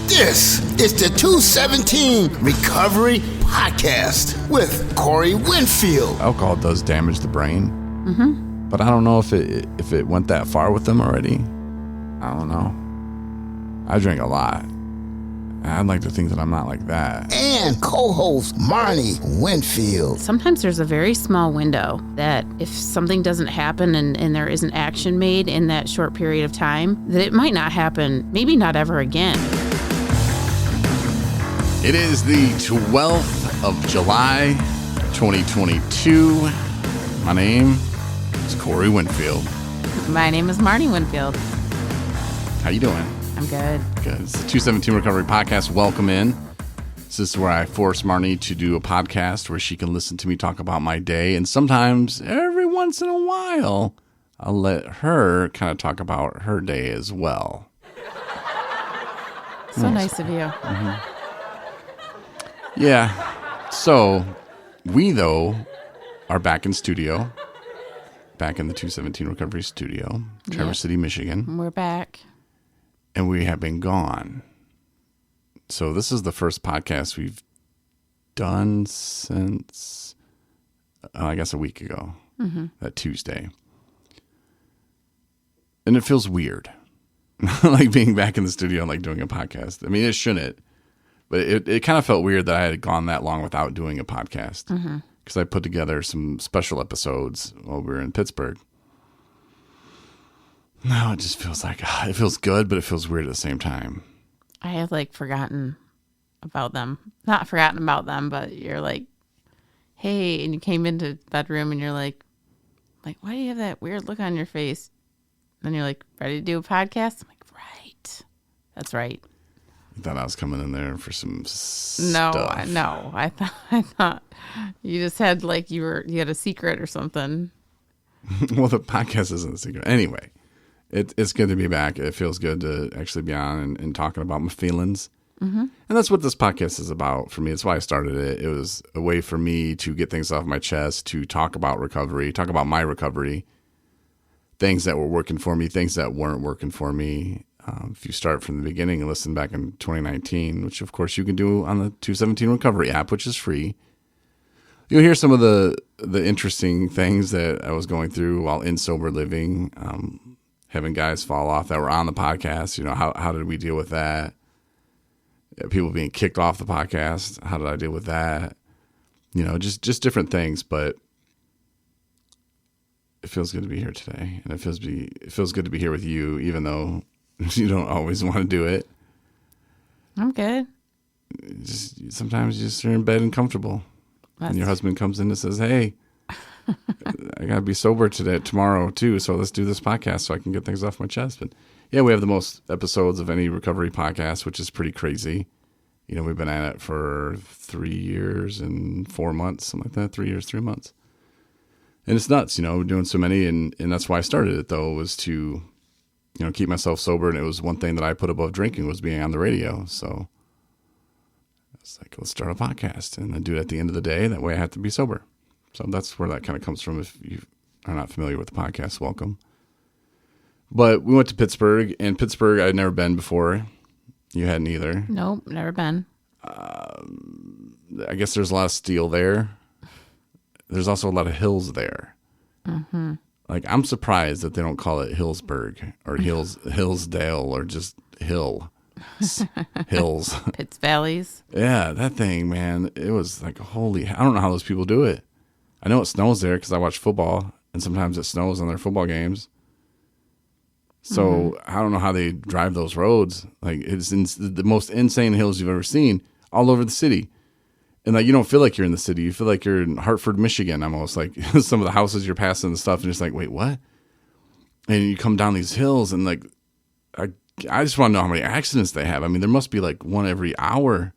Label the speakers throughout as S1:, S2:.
S1: This is the 217 Recovery Podcast with Corey Winfield.
S2: Alcohol does damage the brain, but I don't know if it went that far with them already. I don't know. I drink a lot. I'd like to think that I'm not like that.
S1: And co-host Marnie Winfield.
S3: Sometimes there's a very small window that if something doesn't happen and there isn't action made in that short period of time, that it might not happen, maybe not ever again.
S2: It is the 12th of July, 2022. My name is Corey Winfield.
S3: My name is Marnie Winfield.
S2: How you doing?
S3: I'm good.
S2: Good. It's the 217 Recovery Podcast. Welcome in. This is where I force Marnie to do a podcast where she can listen to me talk about my day. And sometimes, every once in a while, I'll let her kind of talk about her day as well.
S3: So nice of you.
S2: Yeah. So, we, though, are back in studio. Back in the 217 Recovery Studio, Traverse City, Michigan.
S3: We're back.
S2: And we have been gone. So this is the first podcast we've done since, I guess, a week ago, that Tuesday. And it feels weird, like being back in the studio and like doing a podcast. I mean, it shouldn't, but it kind of felt weird that I had gone that long without doing a podcast because I put together some special episodes while we were in Pittsburgh. No, it just feels like, it feels good, but it feels weird at the same time.
S3: I have forgotten about them. Not forgotten about them, but you're like, hey, and you came into the bedroom and you're like, why do you have that weird look on your face? And you're like, ready to do a podcast? I'm like, right. That's right.
S2: You thought I was coming in there for some
S3: No,
S2: stuff.
S3: no. I thought you just had you had a secret or something.
S2: Well, the podcast isn't a secret. Anyway. It's good to be back. It feels good to actually be on and talking about my feelings. And that's what this podcast is about for me. That's why I started it. It was a way for me to get things off my chest, to talk about recovery, talk about my recovery, things that were working for me, things that weren't working for me. If you start from the beginning and listen back in 2019, which of course you can do on the 217 Recovery app, which is free, you'll hear some of the interesting things that I was going through while in sober living, having guys fall off that were on the podcast. You know, how did we deal with that? People being kicked off the podcast. How did I deal with that? You know, just different things. But it feels good to be here today, and it feels good to be here with you, even though you don't always want to do it.
S3: I'm good.
S2: Just sometimes you're in bed and comfortable, and your husband comes in and says, "Hey, I gotta be sober tomorrow too, so let's do this podcast so I can get things off my chest." But yeah, we have the most episodes of any recovery podcast, which is pretty crazy. You know, we've been at it for 3 years and 4 months, something like that. 3 years, 3 months, and it's nuts. You know, we're doing so many, and that's why I started it though, was to, you know, keep myself sober. And it was one thing that I put above drinking was being on the radio. So it's like, let's start a podcast and then do it at the end of the day. That way I have to be sober. So that's where that kind of comes from. If you are not familiar with the podcast, welcome. But we went to Pittsburgh, and Pittsburgh I'd never been before. You hadn't either.
S3: Nope, never been.
S2: I guess there's a lot of steel there. There's also a lot of hills there. Like, I'm surprised that they don't call it Hillsburg or Hillsdale or just Hills.
S3: Pitts Valleys.
S2: Yeah, that thing, man. It was like, holy, I don't know how those people do it. I know it snows there because I watch football, and sometimes it snows on their football games. So I don't know how they drive those roads. Like, it's the most insane hills you've ever seen all over the city. And like, you don't feel like you're in the city. You feel like you're in Hartford, Michigan, almost. Like some of the houses you're passing and stuff, and it's like, wait, what? And you come down these hills, and like, I just want to know how many accidents they have. I mean, there must be like one every hour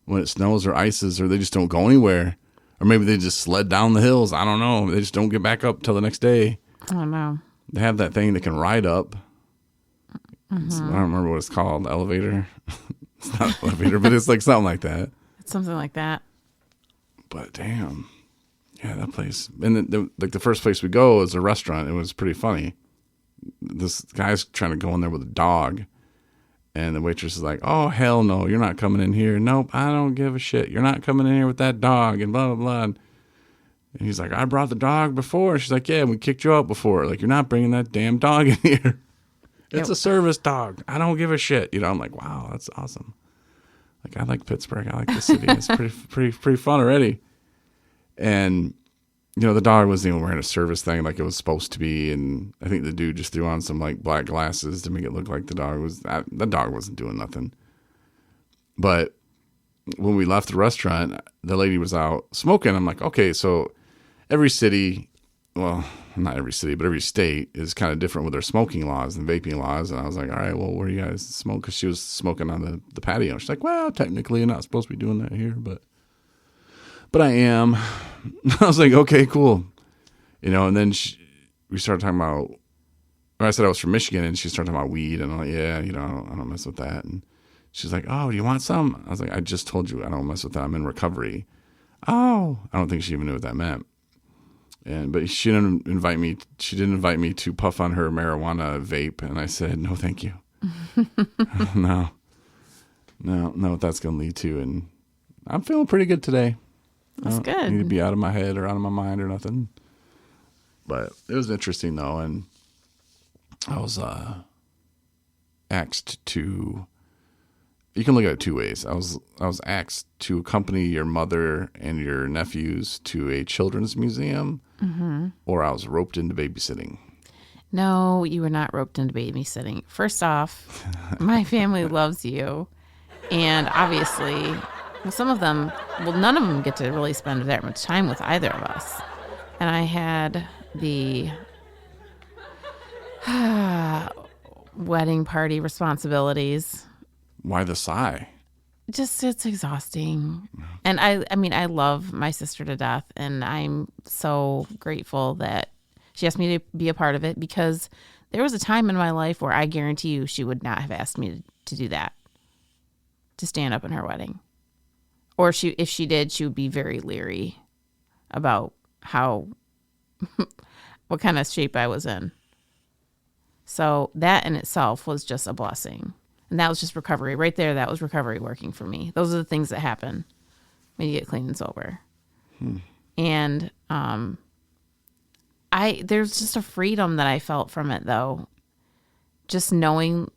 S2: when it snows or ices, or they just don't go anywhere. Or maybe they just sled down the hills. I don't know. They just don't get back up till the next day.
S3: I don't know.
S2: They have that thing that can ride up. I don't remember what it's called. Elevator. It's not an elevator, but it's like something like that.
S3: It's something like that.
S2: But damn. Yeah, that place. And the first place we go is a restaurant. It was pretty funny. This guy's trying to go in there with a dog. And the waitress is like, oh, hell no, you're not coming in here. Nope, I don't give a shit. You're not coming in here with that dog and blah, blah, blah. And he's like, I brought the dog before. She's like, yeah, we kicked you out before. Like, you're not bringing that damn dog in here. It's a service dog. I don't give a shit. You know, I'm like, wow, that's awesome. Like, I like Pittsburgh. I like the city. It's pretty fun already. And, you know, the dog wasn't even wearing a service thing like it was supposed to be. And I think the dude just threw on some, like, black glasses to make it look like the dog wasn't doing nothing. But when we left the restaurant, the lady was out smoking. I'm like, okay, so every city, well, not every city, but every state is kind of different with their smoking laws and vaping laws. And I was like, all right, well, where do you guys smoke? Because she was smoking on the patio. She's like, well, technically you're not supposed to be doing that here, but I am. I was like, okay, cool. You know, and then we started talking about, or I said I was from Michigan, and she started talking about weed, and I'm like, yeah, you know, I don't mess with that. And she's like, oh, do you want some? I was like, I just told you I don't mess with that. I'm in recovery. Oh, I don't think she even knew what that meant. But she didn't invite me. She didn't invite me to puff on her marijuana vape, and I said, no, thank you. No, what that's going to lead to. And I'm feeling pretty good today.
S3: That's good.
S2: I don't need to be out of my head or out of my mind or nothing. But it was interesting though, and I was asked to. You can look at it two ways. I was asked to accompany your mother and your nephews to a children's museum, or I was roped into babysitting.
S3: No, you were not roped into babysitting. First off, my family loves you, and obviously, some of them, none of them get to really spend that much time with either of us. And I had the wedding party responsibilities.
S2: Why the sigh?
S3: Just, it's exhausting. And I mean, I love my sister to death, and I'm so grateful that she asked me to be a part of it, because there was a time in my life where I guarantee you she would not have asked me to do that, to stand up in her wedding. Or if she did, she would be very leery about what kind of shape I was in. So that in itself was just a blessing. And that was just recovery. Right there, that was recovery working for me. Those are the things that happen when you get clean and sober. And there's just a freedom that I felt from it, though. Just knowing,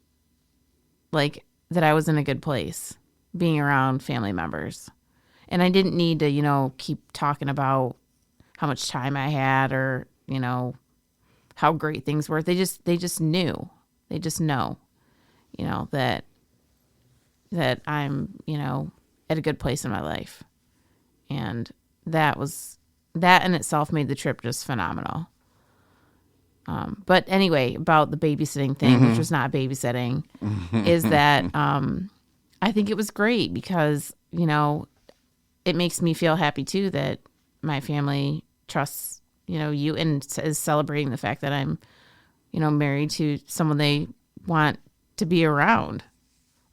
S3: like, that I was in a good place, being around family members. And I didn't need to, you know, keep talking about how much time I had or, you know, how great things were. They just knew. They just know, you know, that I'm, you know, at a good place in my life. And that in itself made the trip just phenomenal. But anyway, about the babysitting thing, which was not babysitting, is that I think it was great because, you know, it makes me feel happy too that my family trusts, you know, you and is celebrating the fact that I'm, you know, married to someone they want to be around.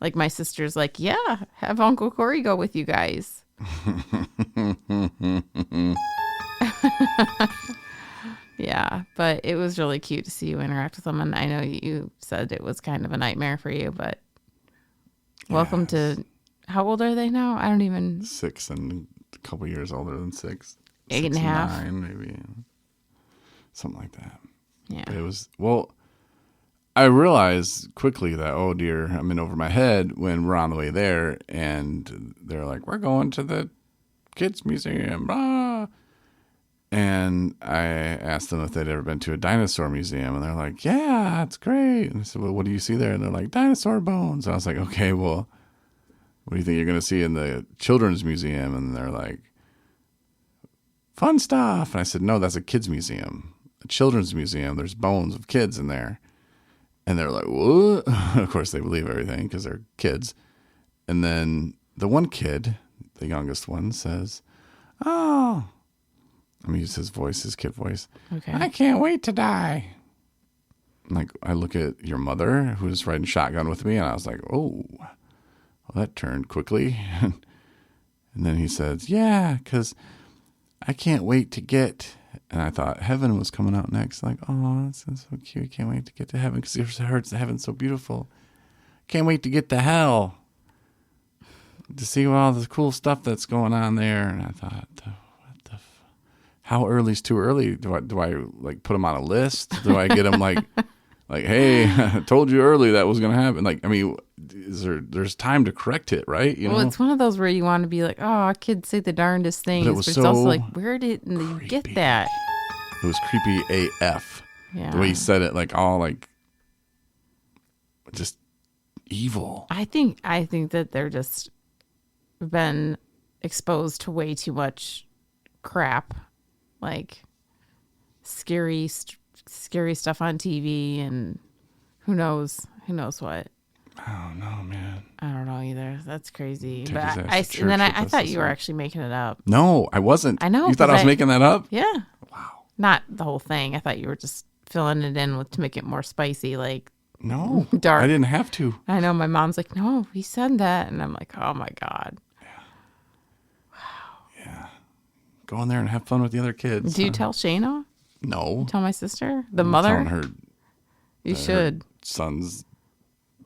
S3: Like my sister's like, yeah, have Uncle Corey go with you guys. Yeah, but it was really cute to see you interact with them. And I know you said it was kind of a nightmare for you, but welcome to, how old are they now? I don't even.
S2: 6 and a couple years older than 6.
S3: 8.5.
S2: 9, maybe. Something like that.
S3: Yeah.
S2: But it was, well, I realized quickly that, oh dear, I'm in over my head when we're on the way there. And they're like, we're going to the kids museum. Blah. And I asked them if they'd ever been to a dinosaur museum. And they're like, yeah, it's great. And I said, well, what do you see there? And they're like, dinosaur bones. And I was like, okay, well, what do you think you're going to see in the children's museum? And they're like, fun stuff. And I said, no, that's a kids museum. A children's museum. There's bones of kids in there. And they're like, what? Of course, they believe everything because they're kids. And then the one kid, the youngest one, says, oh, let me use his voice, his kid voice.
S3: Okay.
S2: I can't wait to die. Like, I look at your mother who's riding shotgun with me, and I was like, oh, well, that turned quickly. And then he says, yeah, because I can't wait to get, and I thought heaven was coming out next. Like, oh, that's so cute. I can't wait to get to heaven because I heard heaven's so beautiful. can't wait to get to hell to see all the cool stuff that's going on there. And I thought, how early is too early? Do I like put them on a list? Do I get them like, hey, I told you early that was going to happen. Like, I mean, there's time to correct it, right? You know,
S3: it's one of those where you want to be like, oh, kids say the darndest things, but it's also like, where did you get that?
S2: It was creepy AF.
S3: Yeah.
S2: The way he said it, like all like just evil.
S3: I think that they're just been exposed to way too much crap, like scary stuff on TV, and who knows what.
S2: I don't know, man.
S3: I don't know either. That's crazy.
S2: Take
S3: But
S2: I
S3: thought you were actually making it up.
S2: No, I wasn't.
S3: I know.
S2: You thought I was making that up?
S3: Yeah.
S2: Wow.
S3: Not the whole thing. I thought you were just filling it in to make it more spicy, like
S2: no,
S3: dark.
S2: I didn't have to.
S3: I know. My mom's like, no, he said that, and I'm like, oh my God.
S2: Yeah. Go in there and have fun with the other kids.
S3: Do you tell Shayna?
S2: No.
S3: You tell my sister? The
S2: I'm
S3: mother?
S2: telling her
S3: You should.
S2: her son's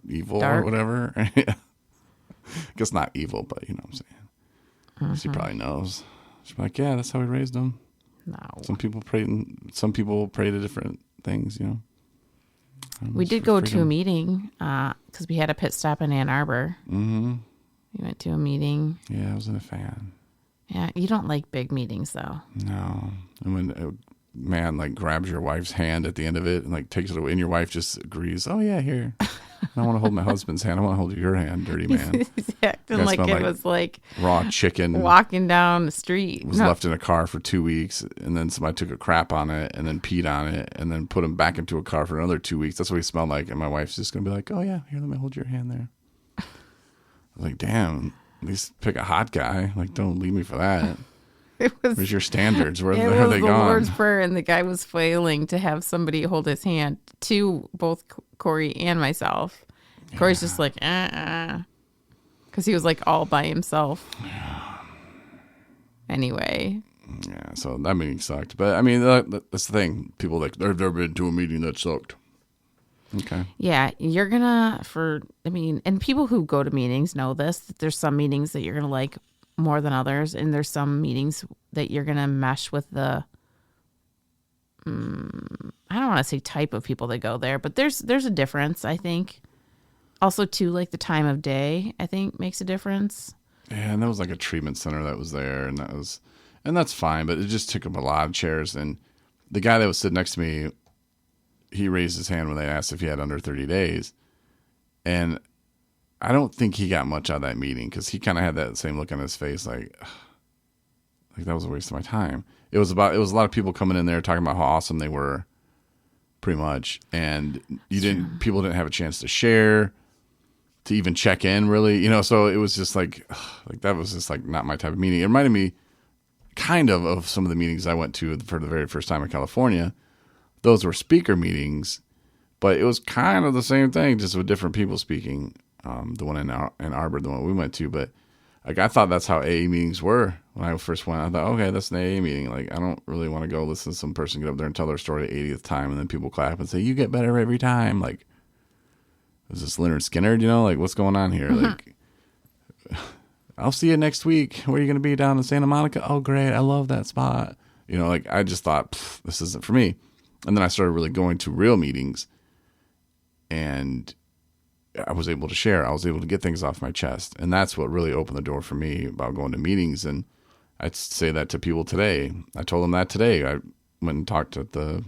S2: evil
S3: Dark.
S2: or whatever. Yeah. Guess not evil, but you know what I'm saying. She probably knows. She's like, yeah, that's how we raised him.
S3: No.
S2: Some people pray to different things, you know.
S3: We did go to a meeting because we had a pit stop in Ann Arbor. Mm-hmm. We went to a meeting.
S2: Yeah, I wasn't a fan.
S3: Yeah, you don't like big meetings, though.
S2: No. And when a man, like, grabs your wife's hand at the end of it and, like, takes it away, and your wife just agrees, oh, yeah, here. I don't want to hold my husband's hand. I want to hold your hand, dirty man.
S3: He's acting like it was like
S2: raw chicken.
S3: Walking down the street.
S2: Was left in a car for 2 weeks, and then somebody took a crap on it and then peed on it and then put him back into a car for another 2 weeks. That's what he smelled like. And my wife's just going to be like, oh, yeah, here, let me hold your hand there. I was like, damn, at least pick a hot guy. Like, don't leave me for that. Where's your standards? Where are they
S3: the
S2: gone?
S3: Lord's Prayer, and the guy was flailing to have somebody hold his hand to both Corey and myself. Yeah. Corey's just like, because he was like all by himself. Yeah. Anyway.
S2: Yeah, so that meeting sucked. But I mean, that's the thing. People like, they've never been to a meeting that sucked. Okay.
S3: Yeah, you're gonna, and people who go to meetings know this, that there's some meetings that you're gonna like more than others, and there's some meetings that you're gonna mesh with the I don't want to say type of people that go there, but there's a difference, I think. Also too, like the time of day, I think makes a difference.
S2: Yeah, and that was like a treatment center that was there, and that's fine, but it just took up a lot of chairs. And the guy that was sitting next to me, he raised his hand when they asked if he had under 30 days, and I don't think he got much out of that meeting because he kind of had that same look on his face, like that was a waste of my time. It was a lot of people coming in there talking about how awesome they were, pretty much, and people didn't have a chance to share, to even check in, really, you know. So it was just like that was just like not my type of meeting. It reminded me kind of some of the meetings I went to for the very first time in California. Those were speaker meetings, but it was kind of the same thing, just with different people speaking. The one in Ann Arbor, the one we went to, but like I thought that's how AA meetings were when I first went. I thought, okay, that's an AA meeting. Like I don't really want to go listen to some person get up there and tell their story the 80th time, and then people clap and say, "You get better every time." Like, is this Leonard Skinner? You know, like what's going on here? Like, I'll see you next week. Where are you going to be? Down in Santa Monica? Oh, great! I love that spot. You know, like I just thought this isn't for me. And then I started really going to real meetings, and I was able to share. I was able to get things off my chest. And that's what really opened the door for me about going to meetings. And I'd say that to people today. I told them that today. I went and talked at the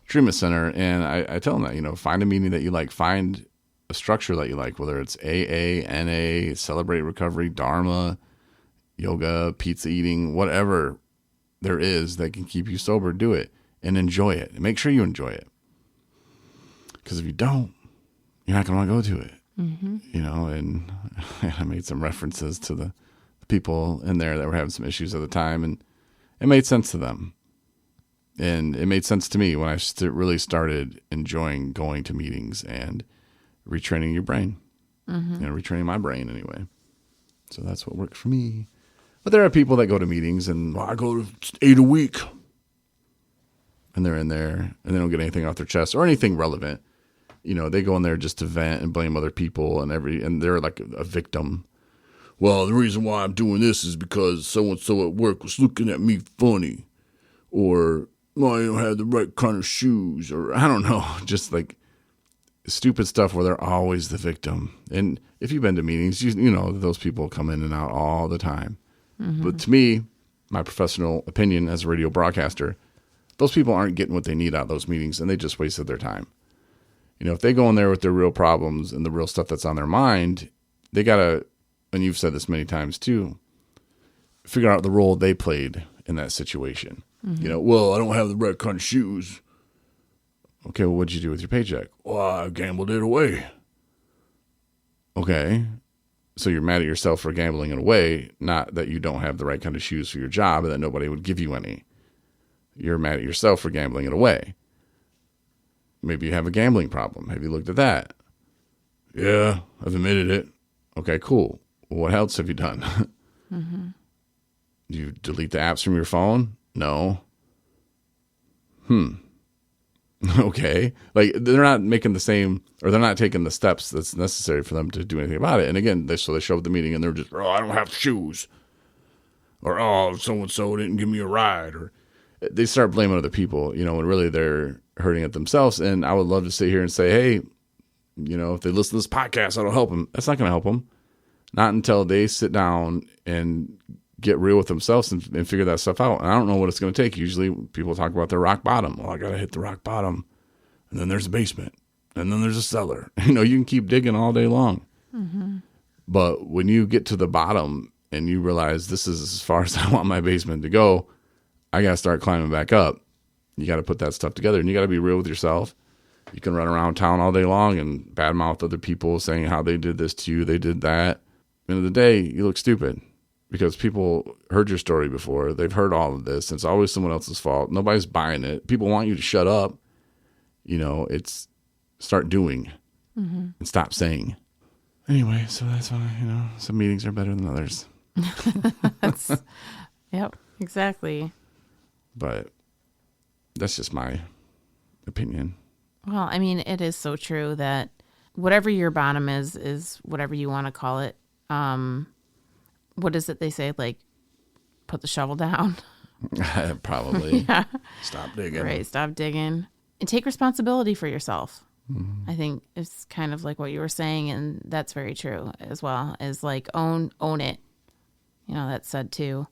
S2: treatment center, and I tell them that, you know, find a meeting that you like. Find a structure that you like, whether it's AA, NA, Celebrate Recovery, Dharma, yoga, pizza eating, whatever there is that can keep you sober, do it and enjoy it. And make sure you enjoy it. Because if you don't, you're not going to want to go to it, you know, and I made some references to the people in there that were having some issues at the time, and it made sense to them. And it made sense to me when I really started enjoying going to meetings and retraining your brain, retraining my brain anyway. So that's what worked for me. But there are people that go to meetings and I go to 8 a week, and they're in there and they don't get anything off their chest or anything relevant. they go in there just to vent and blame other people and they're like a victim. Well, the reason why I'm doing this is because so-and-so at work was looking at me funny, or well, I don't have the right kind of shoes, or I don't know, just like stupid stuff where they're always the victim. And if you've been to meetings, you know those people come in and out all the time. Mm-hmm. But to me, my professional opinion as a radio broadcaster, those people aren't getting what they need out of those meetings, and they just wasted their time. If they go in there with their real problems and the real stuff that's on their mind, they got to, and you've said this many times too, figure out the role they played in that situation. Mm-hmm. Well, I don't have the right kind of shoes. Okay, well, what'd you do with your paycheck? Well, I gambled it away. Okay, so you're mad at yourself for gambling it away, not that you don't have the right kind of shoes for your job and that nobody would give you any. You're mad at yourself for gambling it away. Maybe you have a gambling problem. Have you looked at that? Yeah, I've admitted it. Okay, cool. What else have you done? Mm-hmm. Do you delete the apps from your phone? No. Okay. Like, they're not making the same, or they're not taking the steps that's necessary for them to do anything about it. And again, they show up at the meeting and they're just, I don't have shoes. Or, so-and-so didn't give me a ride. Or they start blaming other people, when really they're hurting it themselves. And I would love to sit here and say, hey, if they listen to this podcast, that'll help them. That's not going to help them. Not until they sit down and get real with themselves and figure that stuff out. And I don't know what it's going to take. Usually people talk about their rock bottom. Well, I got to hit the rock bottom. And then there's a basement. And then there's a cellar. You can keep digging all day long. Mm-hmm. But when you get to the bottom and you realize this is as far as I want my basement to go, I got to start climbing back up. You got to put that stuff together, and you got to be real with yourself. You can run around town all day long and badmouth other people saying how they did this to you, they did that. At the end of the day, you look stupid because people heard your story before. They've heard all of this. It's always someone else's fault. Nobody's buying it. People want you to shut up. It's start doing and stop saying. Anyway, so that's why, some meetings are better than others.
S3: Yep, exactly.
S2: But that's just my opinion.
S3: Well, I mean, it is so true that whatever your bottom is whatever you want to call it. What is it they say? Like, put the shovel down?
S2: Probably.
S3: Yeah.
S2: Stop digging.
S3: Right, stop digging. And take responsibility for yourself. Mm-hmm. I think it's kind of like what you were saying, and that's very true as well, is like own it. That's said too.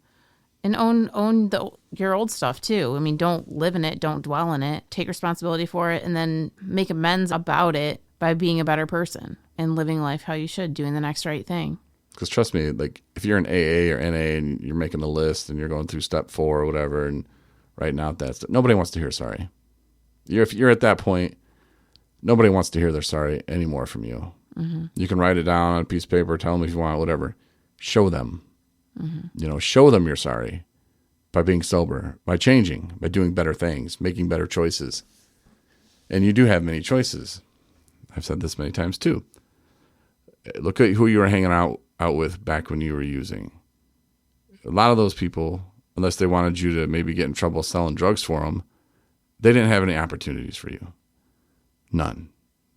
S3: And own your old stuff too. I mean, don't live in it, don't dwell in it. Take responsibility for it, and then make amends about it by being a better person and living life how you should, doing the next right thing. Because
S2: trust me, like if you're in AA or NA and you're making a list and you're going through step 4 or whatever and writing out that stuff, nobody wants to hear sorry. If you're at that point, nobody wants to hear they're sorry anymore from you. Mm-hmm. You can write it down on a piece of paper, tell them if you want, whatever. Show them. Mm-hmm. Show them you're sorry by being sober, by changing, by doing better things, making better choices. And you do have many choices. I've said this many times too. Look at who you were hanging out with back when you were using. A lot of those people, unless they wanted you to maybe get in trouble selling drugs for them, they didn't have any opportunities for you. None.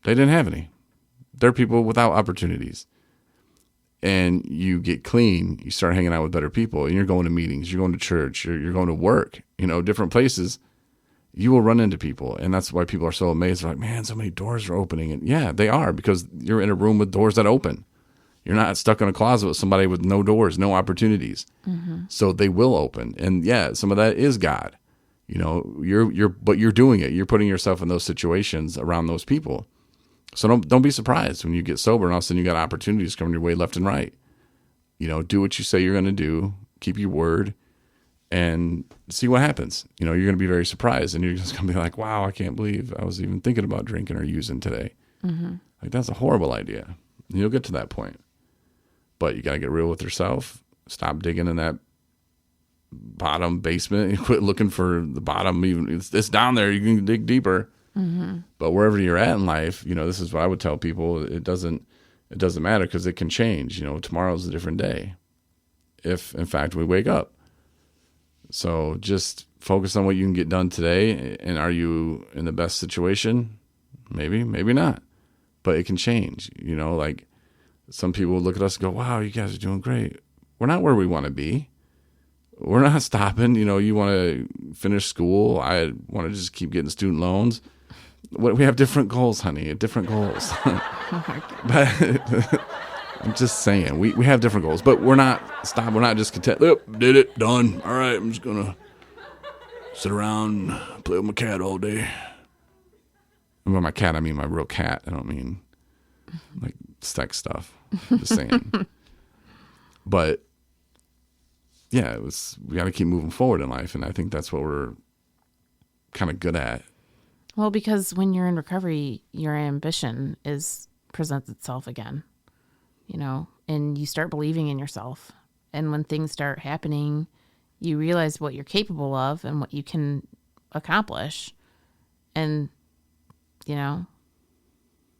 S2: They didn't have any. They're people without opportunities. And you get clean, you start hanging out with better people, and you're going to meetings, you're going to church, you're going to work, different places. You will run into people, and that's why people are so amazed. They're like, man, so many doors are opening. And yeah, they are, because you're in a room with doors that open. You're not stuck in a closet with somebody with no doors, no opportunities. Mm-hmm. So they will open. And yeah, some of that is God. But you're doing it. You're putting yourself in those situations around those people. So don't be surprised when you get sober and all of a sudden you got opportunities coming your way left and right. Do what you say you're going to do, keep your word, and see what happens. You're going to be very surprised, and you're just going to be like, wow, I can't believe I was even thinking about drinking or using today. Mm-hmm. Like, that's a horrible idea. And you'll get to that point. But you got to get real with yourself. Stop digging in that bottom basement. Quit looking for the bottom. Even it's down there. You can dig deeper. Mm-hmm. But wherever you're at in life, this is what I would tell people. It doesn't matter, because it can change. Tomorrow's a different day, if in fact we wake up. So just focus on what you can get done today. And are you in the best situation? Maybe, maybe not. but it can change. Like some people will look at us and go, wow, you guys are doing great. We're not where we want to be. We're not stopping. You want to finish school. I want to just keep getting student loans. We have different goals, honey, different goals. But I'm just saying, we have different goals, but we're not stopping. We're not just content. Yep, did it, done. All right, I'm just going to sit around and play with my cat all day. And by my cat, I mean my real cat. I don't mean like sex stuff. I'm just saying. But yeah, we got to keep moving forward in life. And I think that's what we're kind of good at.
S3: Well, because when you're in recovery, your ambition presents itself again, and you start believing in yourself. And when things start happening, you realize what you're capable of and what you can accomplish. And,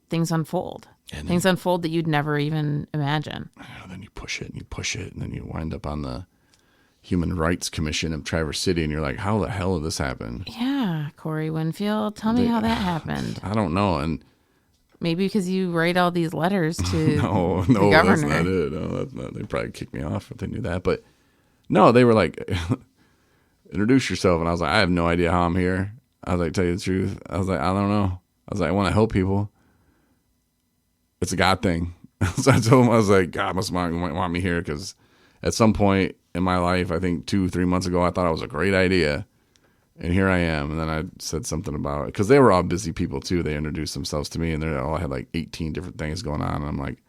S3: things unfold. Things unfold that you'd never even imagine.
S2: Then you push it and you push it, and then you wind up on the Human Rights Commission of Traverse City, and you're like, how the hell did this happen?
S3: Yeah, Corey Winfield, tell me how that happened.
S2: I don't know. And
S3: maybe because you write all these letters to
S2: no,
S3: the governor.
S2: That's not it. No, that's not. They'd probably kick me off if they knew that. But no, they were like, introduce yourself. And I was like, I have no idea how I'm here. I was like, tell you the truth. I was like, I don't know. I was like, I want to help people. It's a God thing. So I told him, I was like, God might want me here, because at some point in my life, I think 2-3 months ago, I thought it was a great idea. And here I am. And then I said something about it, because they were all busy people too. They introduced themselves to me, and they all had like 18 different things going on. And I'm like,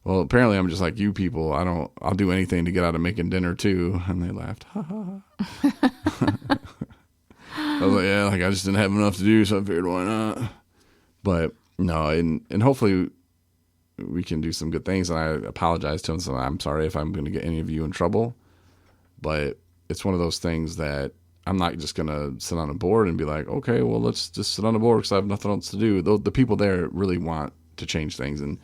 S2: well, apparently I'm just like you people. I'll do anything to get out of making dinner too. And they laughed. Ha ha ha. I was like, yeah, like I just didn't have enough to do, so I figured why not. But no, and hopefully we can do some good things. And I apologize to him. So I'm sorry if I'm going to get any of you in trouble. But it's one of those things that I'm not just going to sit on a board and be like, okay, well, let's just sit on a board because I have nothing else to do. The people there really want to change things. And,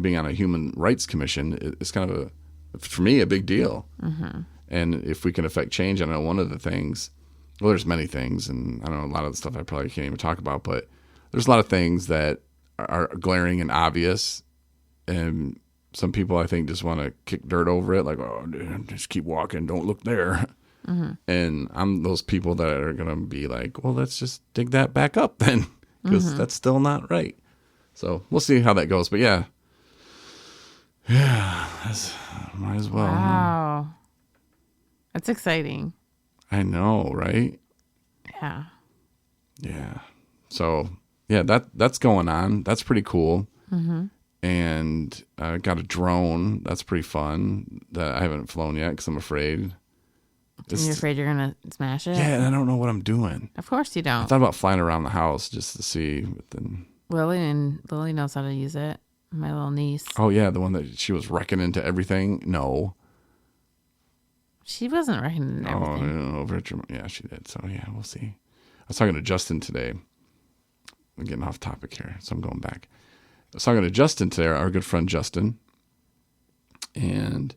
S2: being on a Human Rights Commission is kind of, for me, a big deal. Mm-hmm. And if we can affect change, I know one of the things, well, there's many things, and I don't know, a lot of the stuff I probably can't even talk about, but there's a lot of things that are glaring and obvious. And some people, I think, just want to kick dirt over it, like, oh, dude, just keep walking, don't look there. Mm-hmm. And I'm those people that are going to be like, well, let's just dig that back up then, because that's still not right. So we'll see how that goes. But yeah, might as well.
S3: Wow. Huh? That's exciting.
S2: I know, right?
S3: Yeah.
S2: Yeah. So yeah, that's going on. That's pretty cool. Mm-hmm. And I got a drone. That's pretty fun. That I haven't flown yet because I'm afraid.
S3: You're afraid you're going to smash it?
S2: Yeah, and I don't know what I'm doing.
S3: Of course you don't.
S2: I thought about flying around the house just to see. But then
S3: Lily knows how to use it. My little niece.
S2: Oh, yeah, the one that she was wrecking into everything. No.
S3: She wasn't wrecking into everything.
S2: Oh, no, yeah, she did. So, yeah, we'll see. I was talking to Justin today. I'm getting off topic here, so I'm going back. I was talking to Justin today, our good friend Justin. And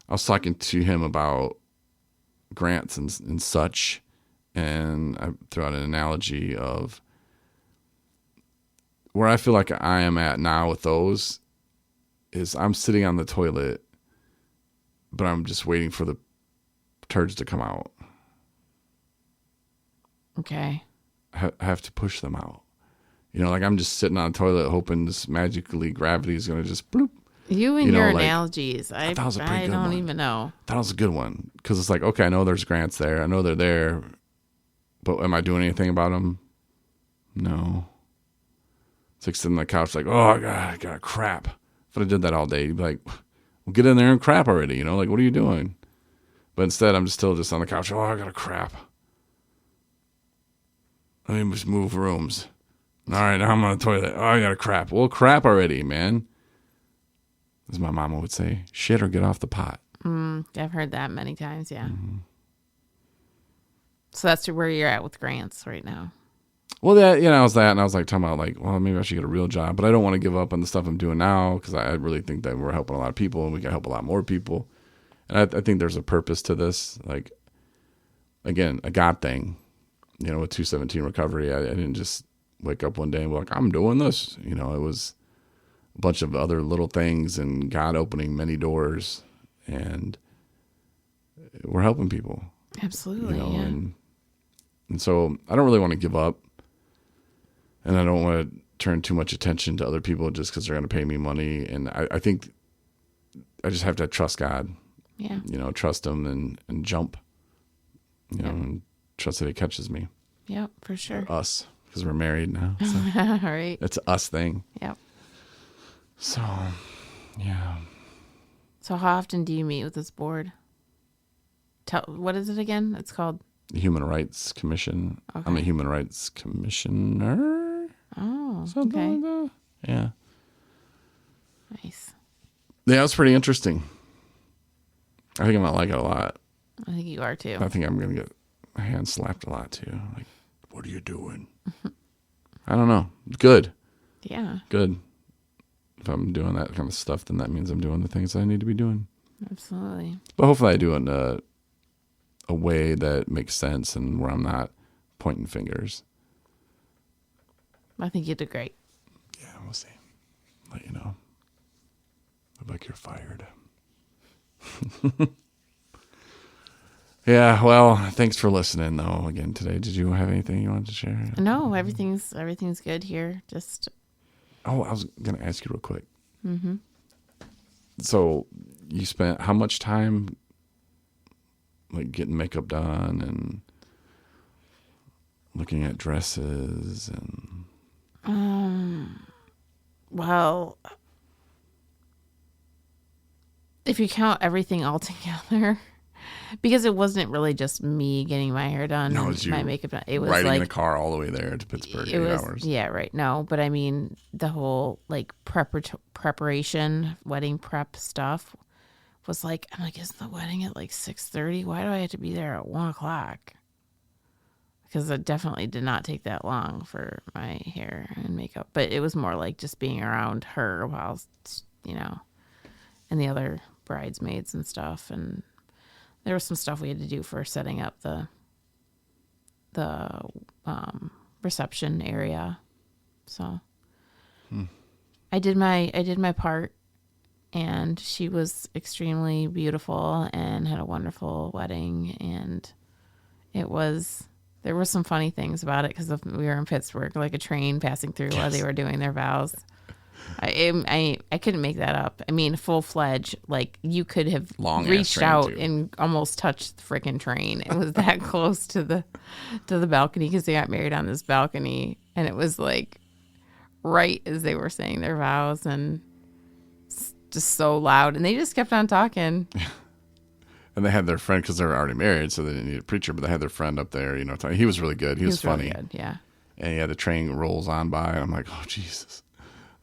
S2: I was talking to him about grants and such. And I threw out an analogy of where I feel like I am at now with those is I'm sitting on the toilet, but I'm just waiting for the turds to come out.
S3: Okay.
S2: I have to push them out. Like I'm just sitting on the toilet hoping this magically gravity is going to just bloop.
S3: You and your analogies. I don't even know.
S2: That was a good one. Because it's like, okay, I know there's grants there. I know they're there. But am I doing anything about them? No. It's like sitting on the couch like, oh, I got crap. If I did that all day, you'd be like, well, get in there and crap already. Like, what are you doing? But instead, I'm still just on the couch. Oh, I got a crap. Let me just move rooms. All right, now I'm on the toilet. Oh, I got a crap. Well, crap already, man. As my mama would say, shit or get off the pot.
S3: I've heard that many times, yeah. Mm-hmm. So that's where you're at with grants right now.
S2: Well, I was that, and I was like talking about like, well, maybe I should get a real job, but I don't want to give up on the stuff I'm doing now because I really think that we're helping a lot of people, and we can help a lot more people. And I think there's a purpose to this. Like, again, a God thing. With 217 recovery, I didn't just wake up one day and be like, I'm doing this. It was a bunch of other little things and God opening many doors, and we're helping people.
S3: Absolutely.
S2: You know,
S3: Yeah.
S2: and so I don't really want to give up, and I don't want to turn too much attention to other people just because they're going to pay me money. And I think I just have to trust God.
S3: Yeah.
S2: You know, trust Him and jump. You know, and trust that He catches me.
S3: Yep, for sure.
S2: Or us, because we're married now. So
S3: All right.
S2: it's a us thing.
S3: Yep.
S2: So, yeah.
S3: So how often do you meet with this board? What is it again? It's called
S2: The Human Rights Commission.
S3: Okay.
S2: I'm a Human Rights Commissioner.
S3: Oh,
S2: Something
S3: okay.
S2: like that. Yeah.
S3: Nice.
S2: Yeah, it's pretty interesting. I think I'm going to like it a lot.
S3: I think you are too.
S2: I think I'm going to get my hand slapped a lot too. Like, what are you doing? I don't know. Good.
S3: Yeah,
S2: Good. If I'm doing that kind of stuff, then that means I'm doing the things I need to be doing.
S3: absolutely.
S2: But hopefully I do it in a way that makes sense and where I'm not pointing fingers.
S3: I think you did great.
S2: Yeah, we'll see. Let you know. Look like you're fired. Yeah, well, thanks for listening though again today. Did you have anything you wanted to share?
S3: No, everything's good here. Just
S2: Oh, I was going to ask you real quick. Mm-hmm. So you spent how much time like getting makeup done and looking at dresses and
S3: well, if you count everything all together, because it wasn't really just me getting my hair done,
S2: No, it
S3: and
S2: was you
S3: my makeup done. It was
S2: riding
S3: like
S2: in a car all the way there to Pittsburgh, 8 hours.
S3: Yeah, right. No, but I mean the whole like preparation, wedding prep stuff was like, I'm like, is the wedding at like 6:30? Why do I have to be there at 1:00? Because it definitely did not take that long for my hair and makeup, but it was more like just being around her while, and the other bridesmaids and stuff. And there was some stuff we had to do for setting up the reception area. So I did my part, and she was extremely beautiful and had a wonderful wedding. And there were some funny things about it because we were in Pittsburgh, like a train passing through while they were doing their vows. I couldn't make that up. I mean, full fledged, like you could have
S2: Long-ass
S3: reached
S2: train,
S3: out
S2: too.
S3: and almost touched the freaking train. It was that close to the balcony because they got married on this balcony, and it was like right as they were saying their vows, and just so loud, and they just kept on talking.
S2: And they had their friend, because they were already married, so they didn't need a preacher, but they had their friend up there, talking. He was really good. He was funny.
S3: Really good, yeah.
S2: And the train rolls on by, and I'm like, oh, Jesus.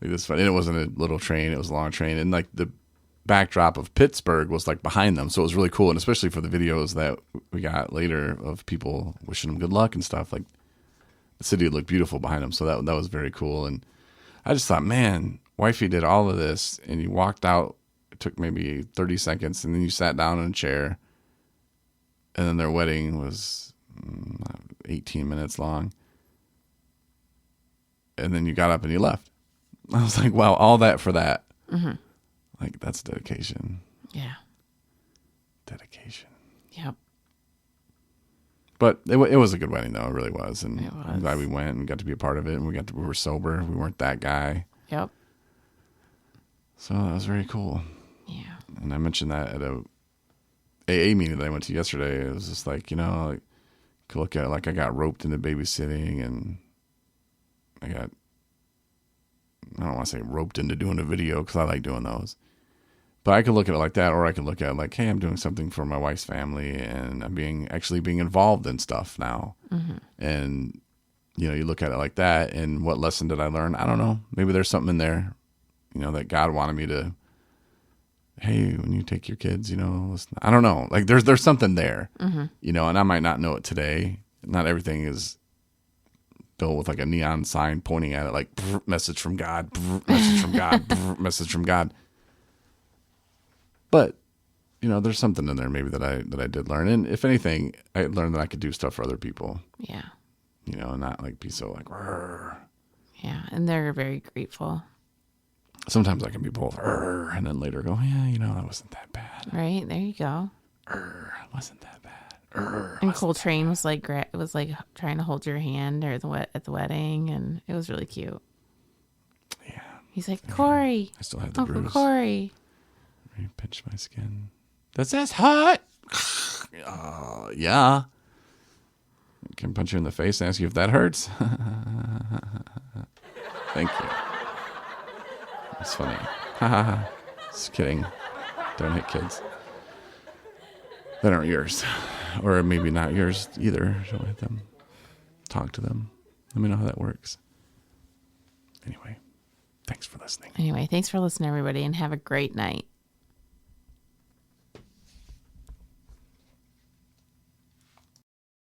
S2: Like, this is funny. And it wasn't a little train, it was a long train. And like the backdrop of Pittsburgh was like behind them. So it was really cool. And especially for the videos that we got later of people wishing them good luck and stuff, like the city looked beautiful behind them. So that was very cool. And I just thought, man, wifey did all of this, and you walked out. It took maybe 30 seconds, and then you sat down in a chair, and then their wedding was 18 minutes long. And then you got up and you left. I was like, wow, all that for that. Mm-hmm. Like, that's dedication.
S3: Yeah.
S2: Dedication.
S3: Yep.
S2: But it was a good wedding, though. It really was. And
S3: It was.
S2: I'm glad we went and got to be a part of it. And we were sober. We weren't that guy.
S3: Yep.
S2: So that was very cool.
S3: Yeah.
S2: And I mentioned that at a AA meeting that I went to yesterday. It was just like, like, could look at it like I got roped into babysitting, and I don't want to say roped into doing a video because I like doing those. But I could look at it like that, or I could look at it like, hey, I'm doing something for my wife's family, and I'm actually being involved in stuff now. Mm-hmm. And, you look at it like that, and what lesson did I learn? I don't know. Maybe there's something in there, that God wanted me to, hey, when you take your kids, listen. I don't know. Like there's something there, mm-hmm. And I might not know it today. Not everything is built with like a neon sign pointing at it, like message from God, message from God, message from God. But there's something in there maybe that I did learn, and if anything, I learned that I could do stuff for other people.
S3: Yeah.
S2: And not like be so like. Rrr.
S3: Yeah, and they're very grateful.
S2: Sometimes I can be both, and then later go, yeah, that wasn't that bad.
S3: Right, there you go.
S2: Wasn't that bad.
S3: And Coltrane was like trying to hold your hand at the wedding, and it was really cute.
S2: Yeah.
S3: He's like, Corey.
S2: I still have the
S3: Uncle
S2: bruise.
S3: Corey.
S2: You pinch my skin. Does this hurt? Yeah. I can punch you in the face and ask you if that hurts. Thank you. It's funny. Just kidding. Don't hit kids that aren't yours. Or maybe not yours either. Don't hit them. Talk to them. Let me know how that works. Anyway, thanks for listening.
S3: Anyway, thanks for listening, everybody, and have a great night.